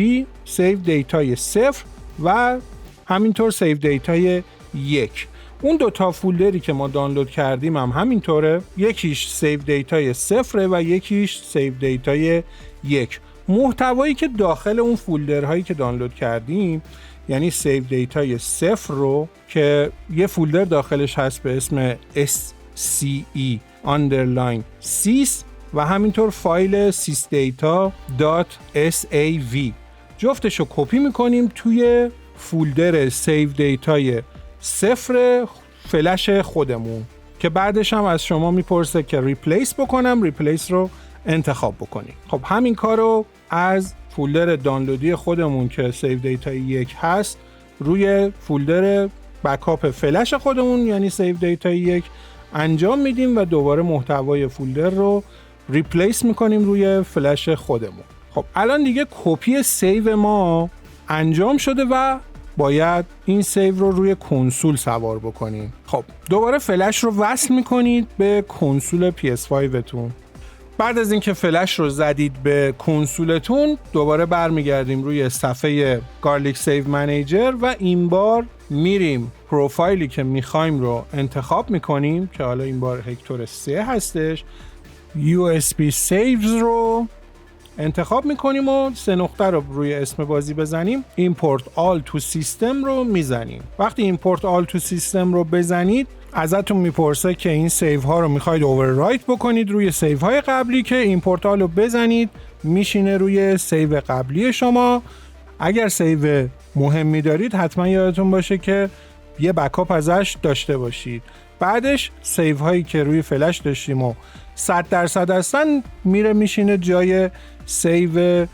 سیو دیتای 0 و همینطور سیو دیتای 1. اون 2 تا فولدری که ما دانلود کردیم هم همینطوره، یکیش سیو دیتای 0 و یکیش سیو دیتای 1. محتوایی که داخل اون فولدرهایی که دانلود کردیم، یعنی سیو دیتای 0 رو که یه فولدر داخلش هست به اسم SCE_sys و همینطور فایل sysdata.sav، جفتش رو کپی میکنیم توی فولدر سیو دیتای 0 فلش خودمون که بعدش هم از شما میپرسه که ریپلیس بکنم، ریپلیس رو انتخاب بکنیم. خب همین کار رو از فولدر دانلودی خودمون که سیو دیتای 1 هست روی فولدر بکاپ فلش خودمون یعنی سیو دیتای 1 انجام میدیم و دوباره محتوای فولدر رو ریپلیس میکنیم روی فلش خودمون. خب الان دیگه کپی سیو ما انجام شده و باید این سیو رو روی کنسول سوار بکنیم. خب دوباره فلش رو وصل میکنید به کنسول PS5 تون. بعد از اینکه فلش رو زدید به کنسولتون دوباره برمیگردیم روی صفحه گارلیک سیو منیجر و این بار میریم پروفایلی که میخوایم رو انتخاب میکنیم که حالا این بار هکتور 3 هستش. USB saves رو انتخاب میکنیم و 3 نقطه رو روی اسم بازی بزنیم. import all to system رو میزنیم. وقتی import all to system رو بزنید ازتون میپرسه که این سیو ها رو میخواید overwrite بکنید روی سیو های قبلی که import all رو بزنید میشینه روی سیو قبلی شما. اگر سیو مهمی دارید حتما یادتون باشه که یه بکاپ ازش داشته باشید. بعدش سیو هایی که روی فلش داشتیم و 100% هستن میره میشینه جای سیو 0%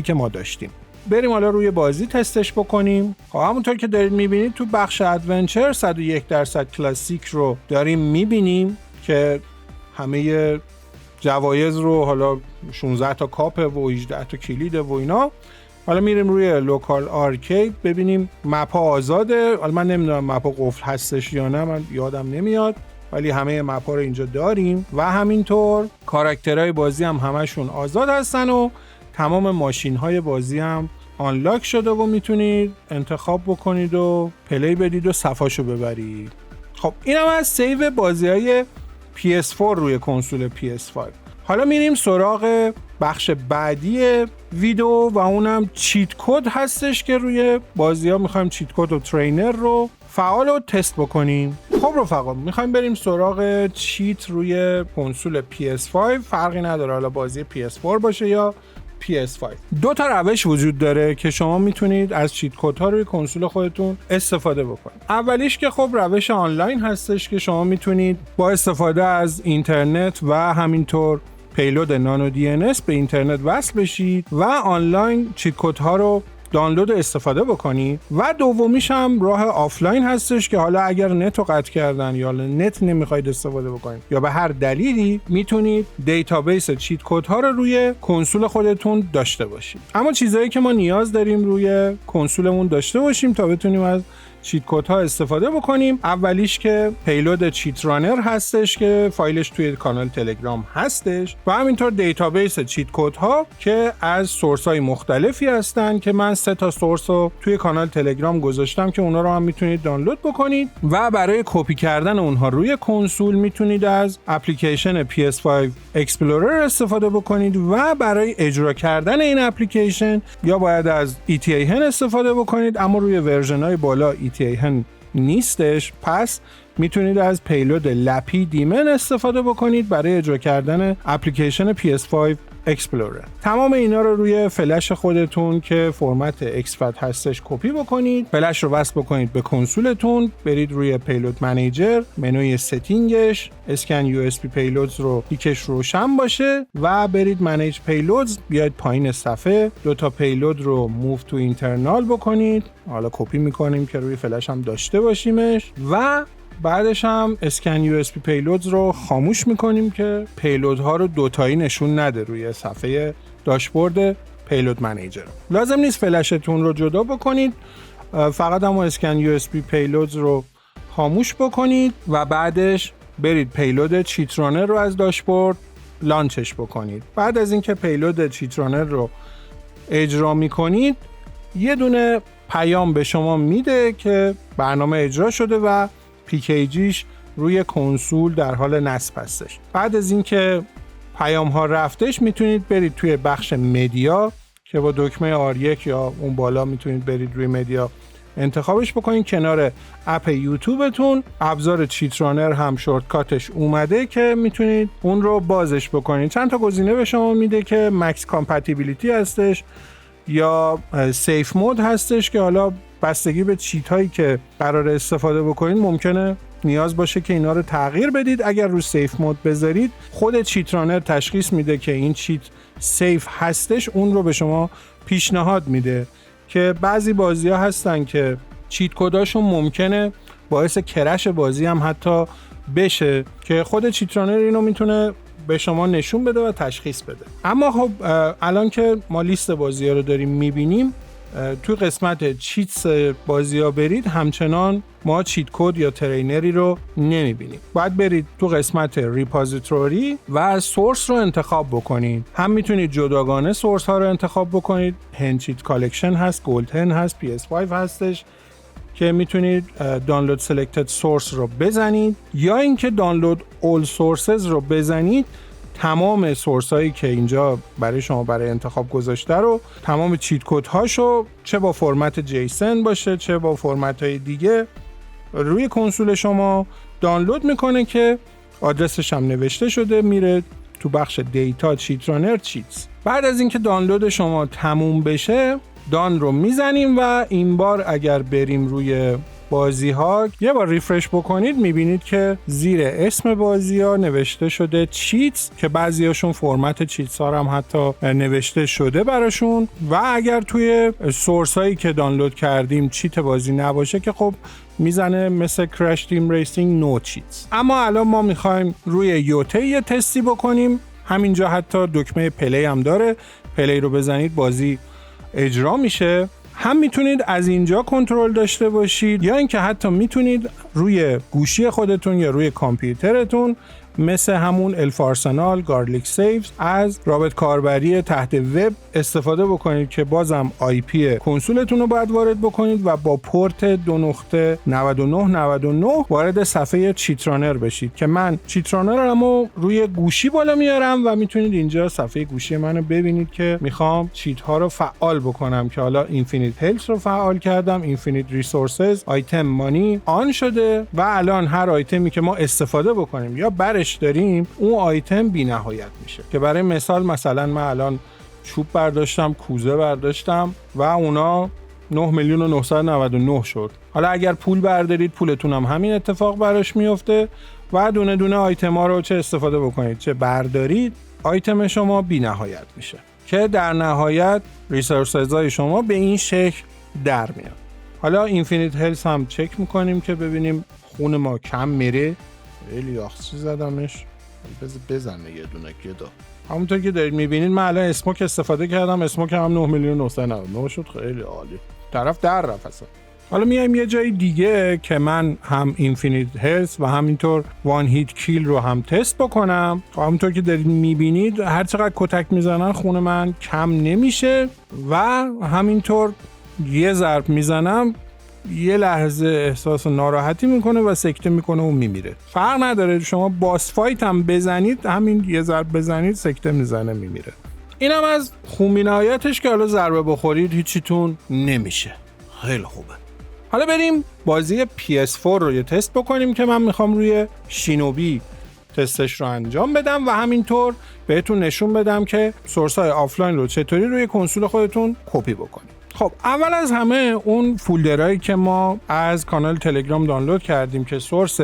که ما داشتیم. بریم حالا روی بازی تستش بکنیم. خب همونطور که دارید میبینید تو بخش ادونچر 101% کلاسیک رو داریم میبینیم که همه جوایز رو حالا 16 تا کاپه و 18 تا کلیده و اینا. حالا میریم روی لوکال آرکید ببینیم مپا آزاده. حالا من نمیدونم مپا قفل هستش یا نه، من یادم نمیاد، ولی همه مپا رو اینجا داریم و همینطور کاراکترهای بازی هم همشون آزاد هستن و تمام ماشین های بازی هم آنلاک شده و میتونید انتخاب بکنید و پلی بدید و صفاشو ببرید. خب این هم از سیو بازی های PS4 روی کنسول PS5. حالا میریم سراغ بخش بعدی ویدیو و اونم چیت کد هستش که روی بازی ها میخوایم چیت کد و ترینر رو فعال و تست بکنیم. خب رفقا میخوایم بریم سراغ چیت روی کنسول PS5. فرقی نداره حالا بازی PS4 باشه یا PS5. 2 تا روش وجود داره که شما میتونید از چیت کد ها روی کنسول خودتون استفاده بکنید. اولیش که خب روش آنلاین هستش که شما میتونید با استفاده از اینترنت و همینطور پیلود نانو DNS به اینترنت وصل بشید و آنلاین چیت کد ها رو دانلود و استفاده بکنید. و دومیش هم راه آفلاین هستش که حالا اگر نت رو قطع کردن یا نت نمیخواید استفاده بکنید یا به هر دلیلی میتونید دیتابیس چیت کد ها رو روی کنسول خودتون داشته باشید. اما چیزایی که ما نیاز داریم روی کنسولمون داشته باشیم تا بتونیم از چیت کد ها استفاده بکنیم، اولیش که پیلود چیت رانر هستش که فایلش توی کانال تلگرام هستش و همینطور دیتابیس چیت کد ها که از سورس های مختلفی هستن که من 3 تا سورس رو توی کانال تلگرام گذاشتم که اونا رو هم میتونید دانلود بکنید و برای کپی کردن اونها روی کنسول میتونید از اپلیکیشن PS5 اکسپلورر استفاده بکنید و برای اجرا کردن این اپلیکیشن یا باید از ETA استفاده بکنید، اما روی ورژن های بالا ETA نیستش، پس میتونید از پیلود لپی دیمن استفاده بکنید برای اجرا کردن اپلیکیشن PS5 اکسپلورر. تمام اینا رو روی فلش خودتون که فرمت XFAT هستش کپی بکنید، فلش رو وصل بکنید به کنسولتون، برید روی پیلود منیجر، منوی ستینگش، اسکن USB پیلودز رو تیکش روشن باشه و برید منیج پیلودز، بیاید پایین صفحه 2 تا پیلود رو موو تو اینترنال بکنید. حالا کپی میکنیم که روی فلش هم داشته باشیمش و بعدش هم اسکن USB پیلودز رو خاموش میکنیم که پیلودها رو دوتایی نشون نده روی صفحه داشبورد پیلود منیجر. لازم نیست فلشتون رو جدا بکنید، فقط هم اسکن USB پیلودز رو خاموش بکنید و بعدش برید پیلود چیترانر رو از داشبورد لانچش بکنید. بعد از اینکه پیلود چیترانر رو اجرا میکنید یه دونه پیام به شما میده که برنامه اجرا شده و پیکیجیش روی کنسول در حال نصب هستش. بعد از اینکه پیام ها رفتش میتونید برید توی بخش مدیا که با دکمه R1 یا اون بالا میتونید برید روی مدیا انتخابش بکنید. کنار اپ یوتیوبتون ابزار چیترانر هم شورتکاتش اومده که میتونید اون رو بازش بکنید. چند تا گزینه به شما میده که مکس کامپتیبیلیتی هستش یا سیف مود هستش که حالا بستگی به چیت هایی که قرار استفاده بکنید ممکنه نیاز باشه که اینا رو تغییر بدید. اگر رو سیف مود بذارید خود چیترانر تشخیص میده که این چیت سیف هستش، اون رو به شما پیشنهاد میده که بعضی بازی ها هستن که چیت کداشون ممکنه باعث کرش بازی هم حتی بشه که خود چیترانر اینو میتونه به شما نشون بده و تشخیص بده. اما خب الان که ما لیست بازی ها رو داریم میبینیم، توی قسمت چیتس بازی ها برید همچنان ما چیت کد یا ترینری رو نمیبینیم. باید برید تو قسمت ریپوزیتوری و سورس رو انتخاب بکنید. هم میتونید جداگانه سورس ها رو انتخاب بکنید. هند چیت کالکشن هست، گولد هند هست، PS5 هستش که میتونید دانلود سلکتد سورس رو بزنید یا اینکه دانلود اول سورسز رو بزنید. تمام سورس هایی که اینجا برای شما برای انتخاب گذاشته رو، تمام چیت کد هاشو چه با فرمت جیسن باشه چه با فرمت های دیگه روی کنسول شما دانلود میکنه که آدرسش هم نوشته شده، میره تو بخش دیتا چیترانر چیتس. بعد از اینکه دانلود شما تموم بشه دان رو میزنیم و این بار اگر بریم روی بازی ها یه بار ریفرش بکنید میبینید که زیر اسم بازی ها نوشته شده چیتس که بعضی هاشون فرمت چیتس ها هم حتی نوشته شده براشون و اگر توی سورس هایی که دانلود کردیم چیت بازی نباشه که خب میزنه مثل کرش تیم ریسینگ نو چیتس. اما الان ما میخوایم روی یوته یه تستی بکنیم. همینجا حتی دکمه پلی هم داره، پلی رو بزنید بازی اجرا میشه. هم میتونید از اینجا کنترل داشته باشید یا اینکه حتی میتونید روی گوشی خودتون یا روی کامپیوترتون مثل همون الفارسنال گارلیک سیوز از رابط کاربری تحت وب استفاده بکنید که بازم آی پی کنسولتون رو باید وارد بکنید و با پورت 2.9999 وارد صفحه چیترانر بشید که من چیترانرمو روی گوشی بالا میارم و میتونید اینجا صفحه گوشی منو ببینید که میخوام چیت ها رو فعال بکنم که حالا اینفینیت هلث رو فعال کردم، اینفینیت ریسورسز، آیتم مانی آن شده و الان هر آیتمی که ما استفاده بکنیم یا برش داریم اون آیتم بی نهایت میشه. که برای مثلا من الان چوب برداشتم، کوزه برداشتم و اونا 9,999,000 شد. حالا اگر پول بردارید پولتون هم همین اتفاق براش میفته و دونه دونه آیتم ها رو چه استفاده بکنید چه بردارید آیتم شما بی نهایت میشه که در نهایت ریسورس‌های شما به این شکل در میاد. حالا اینفینیت هلث هم چک میکنیم که ببینیم خون ما کم میره. خیلی آخسی زدمش، بزنه یه دونه گدا. همونطور که دارید میبینید من الان اسموک استفاده کردم، اسموک هم 9,999,000 شد. خیلی عالی، طرف در رفت اصلا. حالا میایم یه جای دیگه که من هم اینفینیت هلث و همینطور وان هیت کیل رو هم تست بکنم. همونطور که دارید میبینید هر چقدر کتک میزنن خون من کم نمیشه و همینطور یه ضرب میزنم یه لحظه احساس ناراحتی میکنه و سکته میکنه و میمیره. فرق نداره شما باس فایت هم بزنید، همین یه ضرب بزنید سکته میزنه میمیره. اینم از خون بینایتش که حالا ضربه بخورید هیچیتون نمیشه. خیلی خوبه. حالا بریم بازی PS4 رو یه تست بکنیم که من میخوام روی شینوبی تستش رو انجام بدم و همینطور بهتون نشون بدم که سورس های آفلاین رو چطوری روی کنسول خودتون کپی بکنید. خب اول از همه اون فولدرهایی که ما از کانال تلگرام دانلود کردیم که سورس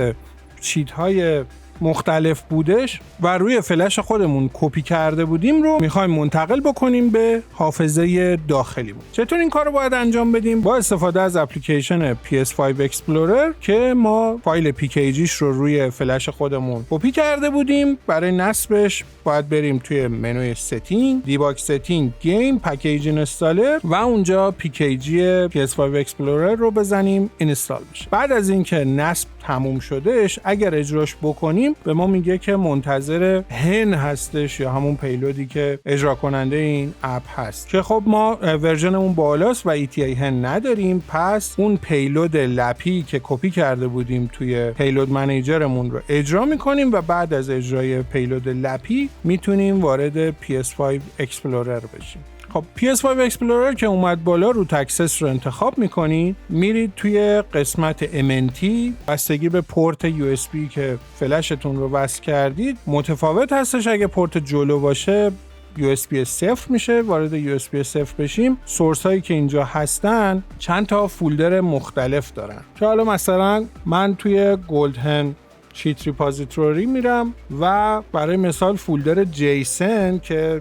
چیت های مختلف بودش و روی فلش خودمون کپی کرده بودیم رو میخوایم منتقل بکنیم به حافظه داخلیمون. چطور این کار رو باید انجام بدیم؟ با استفاده از اپلیکیشن PS5 Explorer که ما فایل PKGش رو روی فلش خودمون کپی کرده بودیم. برای نصبش باید بریم توی منوی setting، دیباگ setting، گیم، پکیج اینستالر و اونجا PKG PS5 Explorer رو بزنیم اینستال بشه. بعد از اینکه نصب تموم شدهش اگر اجراش بکنیم به ما میگه که منتظر هن هستش یا همون پیلودی که اجرا کننده این اپ هست که خب ما ورژنمون بالاست و ETI هن نداریم. پس اون پیلود لپی که کپی کرده بودیم توی پیلود منیجرمون رو اجرا میکنیم و بعد از اجرای پیلود لپی میتونیم وارد PS5 Explorer بشیم. خب PS5 Explorer که اومد بالا رو تکسس رو انتخاب میکنید، میرید توی قسمت MNT، بستگی به پورت USB که فلشتون رو وصل کردید متفاوت هستش. اگه پورت جلو باشه USB 0 میشه، وارد USB 0 بشیم. سورس هایی که اینجا هستن چند تا فولدر مختلف دارن که حالا مثلا من توی گلدهن چیت ریپوزیتوری میرم و برای مثال فولدر جیسن که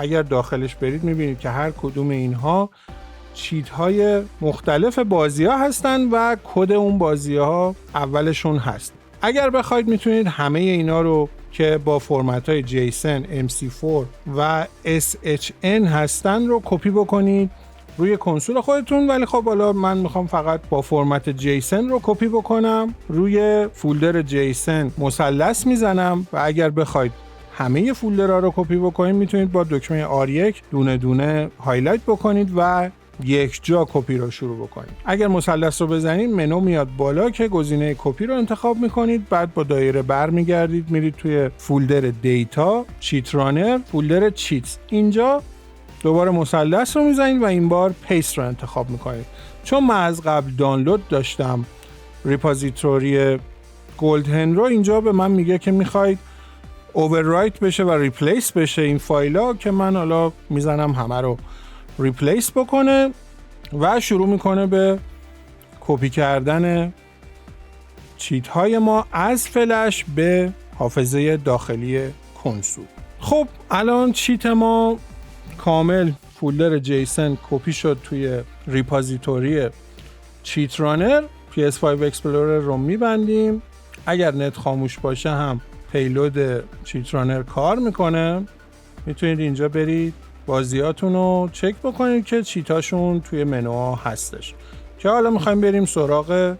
اگر داخلش برید میبینید که هر کدوم اینها چیت های مختلف بازی ها هستن و کد اون بازی ها اولشون هست. اگر بخواید میتونید همه اینا رو که با فرمت های جیسن، MC4 و SHN هستن رو کپی بکنید روی کنسول خودتون، ولی خب حالا من میخوام فقط با فرمت جیسن رو کپی بکنم. روی فولدر جیسن مثلث میزنم و اگر بخواید همه فولدرها رو کپی بکنید میتونید با دکمه R1 دونه دونه هایلایت بکنید و یک جا کپی رو شروع بکنید. اگر مثلث رو بزنید منو میاد بالا که گزینه کپی رو انتخاب میکنید، بعد با دایره برمیگردید میرید توی فولدر دیتا، چیت رانر، فولدر چیتس. اینجا دوباره مثلث رو میزنید و این بار پیست رو انتخاب میکنید. چون من از قبل دانلود داشتم ریپوزیتوری گلدهن رو، اینجا به من میگه که میخواید اووررایت بشه و ریپلیس بشه این فایلا که من حالا میزنم همه رو ریپلیس بکنه و شروع میکنه به کپی کردن چیت های ما از فلش به حافظه داخلی کنسول. خب الان چیت ما کامل فولدر جیسن کپی شد توی ریپوزیتوری چیت رانر. PS5 Explorer رو میبندیم. اگر نت خاموش باشه هم پیلود چیت رانر کار میکنه. میتونید اینجا برید بازیاتون رو چک بکنید که چیتاشون توی منوها هستش که حالا میخوایم بریم سراغ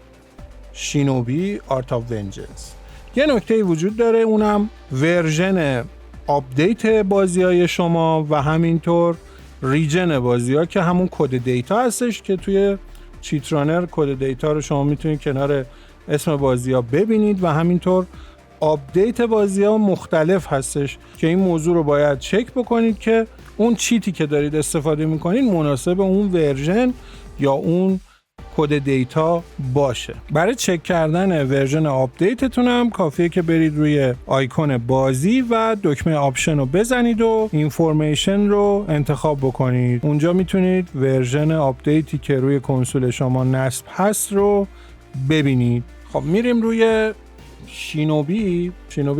شینوبی آرت آف ونجنس. یه نکته وجود داره، اونم ورژن آپدیت بازیای شما و همینطور ریجن بازی‌ها که همون کد دیتا هستش که توی چیت رانر کد دیتا رو شما میتونید کنار اسم بازی‌ها ببینید و همینطور آپدیت بازی‌ها مختلف هستش که این موضوع رو باید چک بکنید که اون چیتی که دارید استفاده میکنید مناسب اون ورژن یا اون کد دیتا باشه. برای چک کردن ورژن آپدیتتون هم کافیه که برید روی آیکون بازی و دکمه آپشن رو بزنید و اینفورمیشن رو انتخاب بکنید. اونجا میتونید ورژن آپدیتی که روی کنسول شما نصب هست رو ببینید. خب میریم روی شینوبی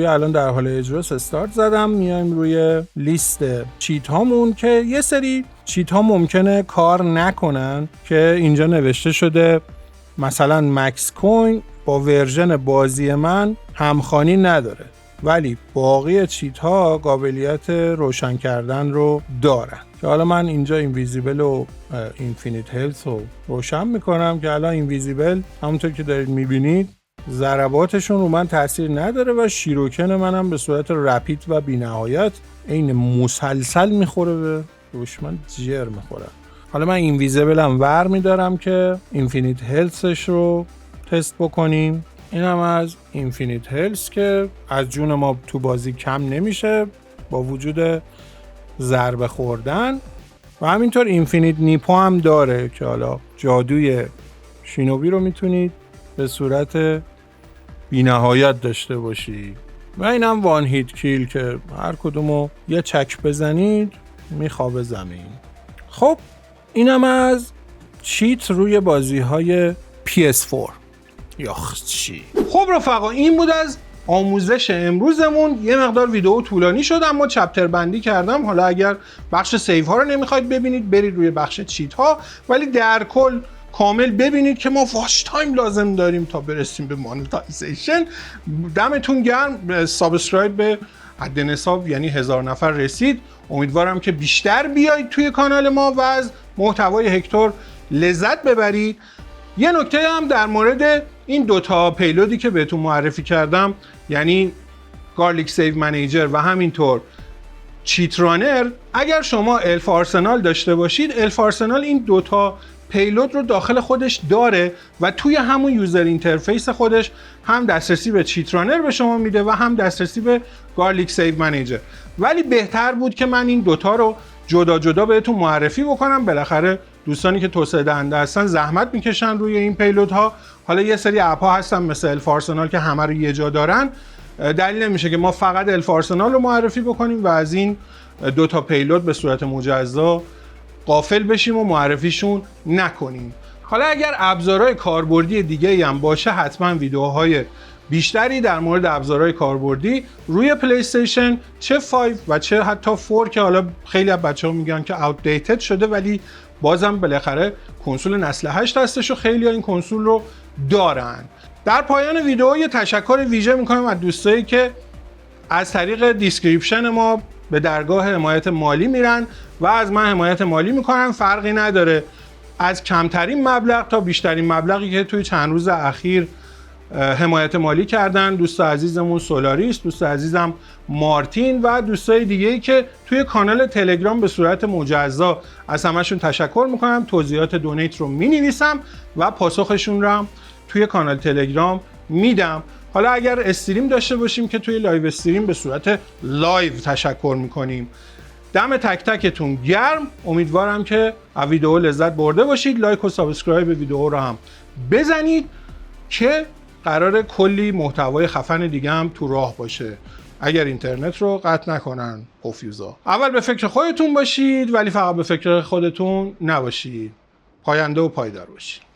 الان در حال اجراست. استارت زدم، میایم روی لیست چیت هامون که یه سری چیت ها ممکنه کار نکنن که اینجا نوشته شده مثلا مکس کوین با ورژن بازی من همخوانی نداره، ولی باقی چیت ها قابلیت روشن کردن رو دارن که حالا من اینجا اینویزیبل و اینفینیت هلث رو روشن میکنم که الان اینویزیبل همونطور که دارید میبینید ضرباتشون رو من تاثیر نداره و شیروکن منم به صورت رپید و بی‌نهایت این مسلسل میخوره به دشمن، جر میخوره. حالا من اینویزیبلم ور میدارم که اینفینیت هلثش رو تست بکنیم. اینم از اینفینیت هلث که از جون ما تو بازی کم نمیشه با وجود ضربه خوردن و همینطور اینفینیت نیپو هم داره که حالا جادوی شینوبی رو میتونید به صورت بی‌نهایت داشته باشی و اینم وان هیت کیل که هر کدومو یه چک بزنید میخوابه زمین. خب اینم از چیت روی بازی های PS4. یاخ چی. خب رفقا این بود از آموزش امروزمون یه مقدار ویدیو طولانی شد، اما چپتر بندی کردم. حالا اگر بخش سیو ها رو نمیخواید ببینید برید روی بخش چیت ها، ولی در کل کامل ببینید که ما واچ تایم لازم داریم تا برسیم به مانتایزیشن. دمتون گرم. سابسکرایب به حد نصاب یعنی 1000 نفر رسید. امیدوارم که بیشتر بیایید توی کانال ما و از محتوای هکتور لذت ببرید. یه نکته هم در مورد این دوتا پیلودی که بهتون معرفی کردم، یعنی گارلیک سیو منیجر و همینطور چیت رانر، اگر شما الف آرسنال داشته باشید، الف آرسنال این دوتا پیلود رو داخل خودش داره و توی همون یوزر اینترفیس خودش هم دسترسی به چیت رانر به شما میده و هم دسترسی به گارلیک سیو منیجر. ولی بهتر بود که من این دوتا رو جدا جدا بهتون معرفی بکنم. بالاخره دوستانی که توسعه دهنده هستن زحمت میکشن روی این پیلودها. حالا یه سری اپ ها هستن مثل الف آرسنال که همه رو یه جا دارن، دلیل نمیشه که ما فقط الف آرسنال رو معرفی بکنیم و از این دوتا پیلود به صورت مجزا غافل بشیم و معرفیشون نکنیم. حالا اگر ابزارهای کاربردی دیگه هم باشه، حتما ویدیوهای بیشتری در مورد ابزارهای کاربردی روی پلی استیشن، چه 5 و چه حتی 4 که حالا خیلی از بچه‌ها میگن که outdated شده، ولی بازم بالاخره کنسول نسل 8 هستش و خیلی این کنسول رو دارن. در پایان ویدیو یه تشکر ویژه میکنم از دوستایی که از طریق دیسکریپشن ما به درگاه حمایت مالی میرن و از من حمایت مالی میکنن. فرقی نداره از کمترین مبلغ تا بیشترین مبلغی که توی چند روز اخیر حمایت مالی کردن. دوست عزیزمون سولاریس، دوست عزیزم مارتین و دوستای دیگه‌ای که توی کانال تلگرام به صورت مجزا، از همشون تشکر میکنم. توضیحات دونیت رو مینویسم و پاسخشون رو هم توی کانال تلگرام میدم. حالا اگر استریم داشته باشیم که توی لایو استریم به صورت لایو تشکر میکنیم. دم تک تکتون گرم. امیدوارم که از ویدیو لذت برده باشید. لایک و سابسکرایب ویدیو رو هم بزنید که قراره کلی محتوای خفن دیگه هم تو راه باشه، اگر اینترنت رو قطع نکنن پوفیوزا. اول به فکر خودتون باشید ولی فقط به فکر خودتون نباشید. پاینده و پایدار باشید.